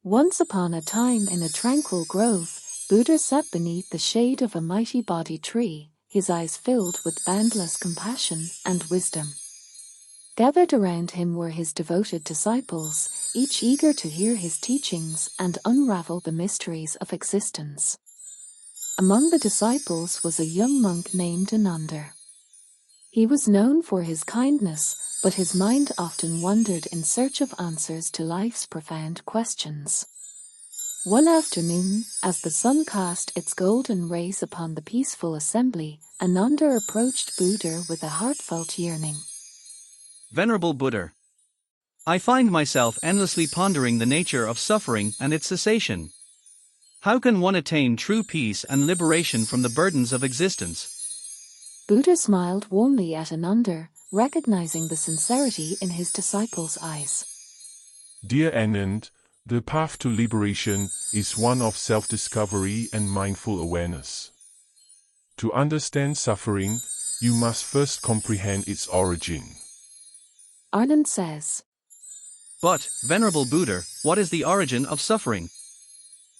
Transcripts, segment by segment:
Once upon a time in a tranquil grove, Buddha sat beneath the shade of a mighty Bodhi tree, his eyes filled with boundless compassion and wisdom. Gathered around him were his devoted disciples, each eager to hear his teachings and unravel the mysteries of existence. Among the disciples was a young monk named Ananda. He was known for his kindness, but his mind often wandered in search of answers to life's profound questions. One afternoon, as the sun cast its golden rays upon the peaceful assembly, Ananda approached Buddha with a heartfelt yearning. Venerable Buddha, I find myself endlessly pondering the nature of suffering and its cessation. How can one attain true peace and liberation from the burdens of existence? Buddha smiled warmly at Ananda, recognizing the sincerity in his disciple's eyes. Dear Anand, the path to liberation is one of self-discovery and mindful awareness. To understand suffering, you must first comprehend its origin. Ananda says. But, Venerable Buddha, what is the origin of suffering?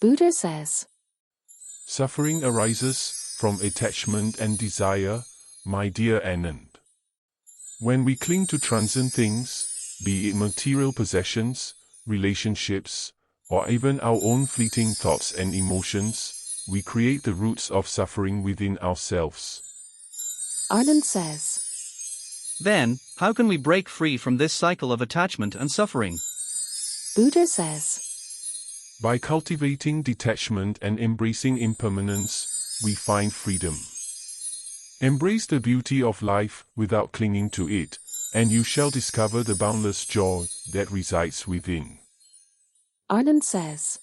Buddha says. Suffering arises from attachment and desire, my dear Anand. When we cling to transcendent things, be it material possessions, relationships, or even our own fleeting thoughts and emotions, we create the roots of suffering within ourselves. Ananda says. Then, how can we break free from this cycle of attachment and suffering? Buddha says. By cultivating detachment and embracing impermanence, we find freedom. Embrace the beauty of life without clinging to it, and you shall discover the boundless joy that resides within. Ananda says.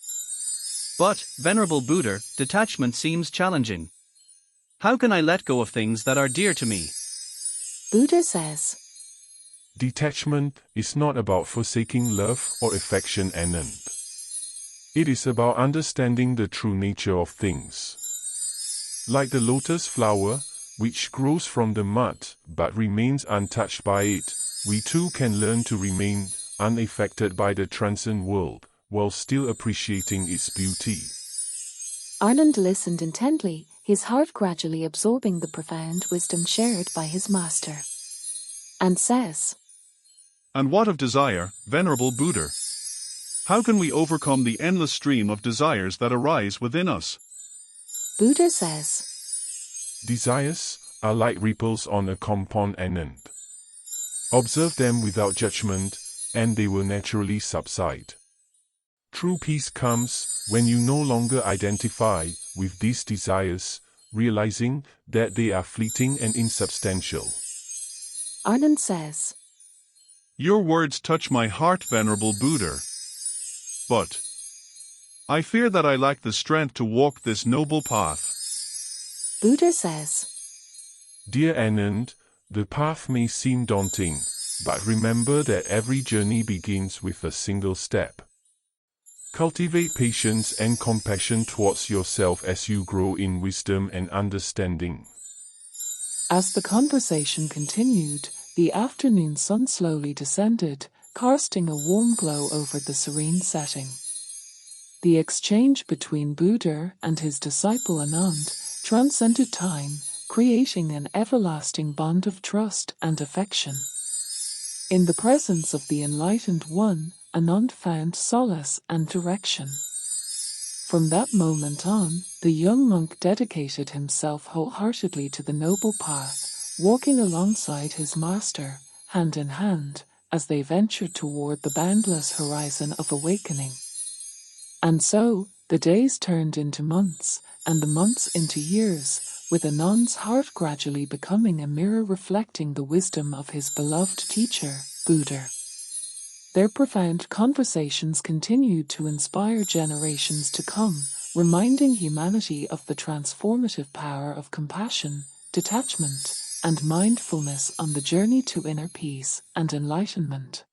But, Venerable Buddha, detachment seems challenging. How can I let go of things that are dear to me? Buddha says. Detachment is not about forsaking love or affection, Anand. It is about understanding the true nature of things. Like the lotus flower, which grows from the mud but remains untouched by it, we too can learn to remain unaffected by the transcendent world, while still appreciating its beauty. Ananda listened intently, his heart gradually absorbing the profound wisdom shared by his master. And says. And what of desire, Venerable Buddha? How can we overcome the endless stream of desires that arise within us? Buddha says. Desires are like ripples on a compound, Anand. Observe them without judgment, and they will naturally subside. True peace comes when you no longer identify with these desires, realizing that they are fleeting and insubstantial. Ananda says. Your words touch my heart, Venerable Buddha. But I fear that I lack the strength to walk this noble path. Buddha says. Dear Anand, the path may seem daunting, but remember that every journey begins with a single step. Cultivate patience and compassion towards yourself as you grow in wisdom and understanding. As the conversation continued, the afternoon sun slowly descended, casting a warm glow over the serene setting. The exchange between Buddha and his disciple Ananda transcended time, creating an everlasting bond of trust and affection. In the presence of the Enlightened One, Ananda found solace and direction. From that moment on, the young monk dedicated himself wholeheartedly to the noble path, walking alongside his master, hand in hand, as they ventured toward the boundless horizon of awakening. And so, the days turned into months, and the months into years, with Anand's heart gradually becoming a mirror reflecting the wisdom of his beloved teacher, Buddha. Their profound conversations continued to inspire generations to come, reminding humanity of the transformative power of compassion, detachment, and mindfulness on the journey to inner peace and enlightenment.